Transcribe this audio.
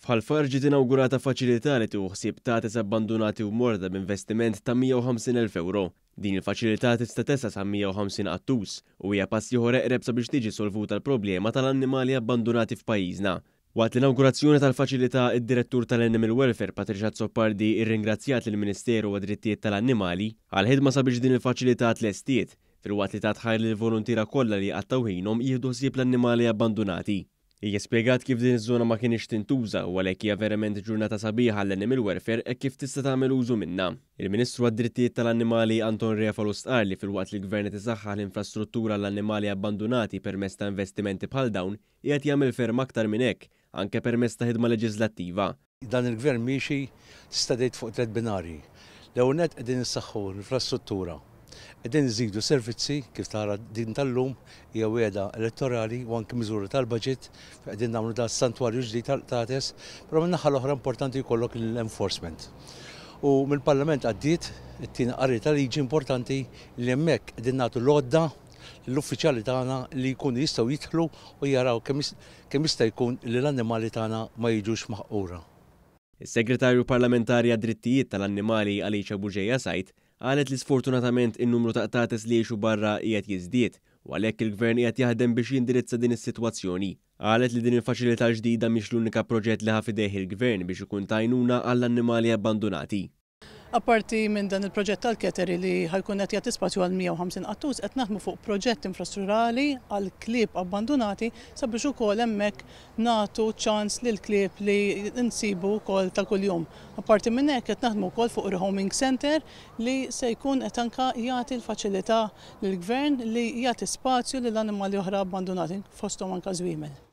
F'Ħalfar ġiet inawgurata faċilità li tieħu ħsieb tagħtes abbandunati u morda b'investiment ta' 150,000 euro. Din il-faċilità tista' tesa' sa 150 qattus u hija pass ieħor eqreb sabiex tiġi solvuta l-problema tal-annimali abbandunati f'pajjiżna. Waqt l-inawgurazzjoni tal-faċilità, id-direttur tal-Animal Welfare Patricia Zoppardi irringrazzjat lill-Ministeru għad-Drittijiet tal-Annimali għal ħidma sabiex din il-faċilità tlestiet filwaqt li tħajr lill volontira kollha li qattaw ħinhom jieħdu ħsieb l-annimali abbandunati. Hija spjegat kif din iż-żona ma kienx tintuża u għalhekk hija verament ġurnata sabiħa għall-Animal Welfare hekk kif tista' tagħmel użu minnha. Il-Ministru għad-Drittijiet tal-Annimali Anton Refalos qal li filwaqt li l-Gvern qed isaħħaħ l-infrastruttura għall-annimali abbandunati permezz ta' investimenti bħal dawn qiegħed jagħmel ferm aktar minn hekk, anke permezz ta' ħidma leġislattiva. Dan il-Gvern miexi stadejt fuq 3 binarji. L-ewwel nett qegħdin issaħħu l-infrastruttura. Qegħdin iżidu servizzi kif tara din tal-lum hija wiegħda elettorali u anke miżuri tal-budget qegħdin nagħmlu da santwarju ġdid tal-tates, però min-naħa l-oħra importanti jkollok l-enforcement. U mill-Parlament għaddiet it-tieni qari tal-liġi importanti li hemmhekk qegħdin nagħtu l-għodda l-uffiċjali tagħna li jkunu jistgħu jidħlu u jaraw kemm jista' jkun li l-annimali tagħna ma jiġux maħqura. Is-Segretarju Parlamentari għad-Drittijiet tal-Annimali Alicia Buġejja Sajt qalet li sfortunatament in-numru ta' qtates li jgħixu barra qiegħed jiżdied u għalhekk il-Gvern qiegħed jaħdem biex jindirizza din is-sitwazzjoni. Qalet li din il-faċilità ġdida mhix l-unika proġett li ħa fidejh il-Gvern biex ikun ta' għajnuna għall-annimali abbandunati. Apparti minn dan il-proġett tal-Keteri li ħajkun qed jagħti spazju għal 150 qattus, qed naħdmu fuq proġett infrastrutturali għal klieb abbandonati sabiex ukoll hemmhekk nagħtu ċans lil klieb li nsibu wkoll ta' kuljum. Apparti minn hekk qed naħdmu wkoll fuq rehoming center li se jkun qed anke jagħti l-faċilità lill-Gvern li jagħti spazju lil annimali oħra abbandonati fosthom anke żwiemel.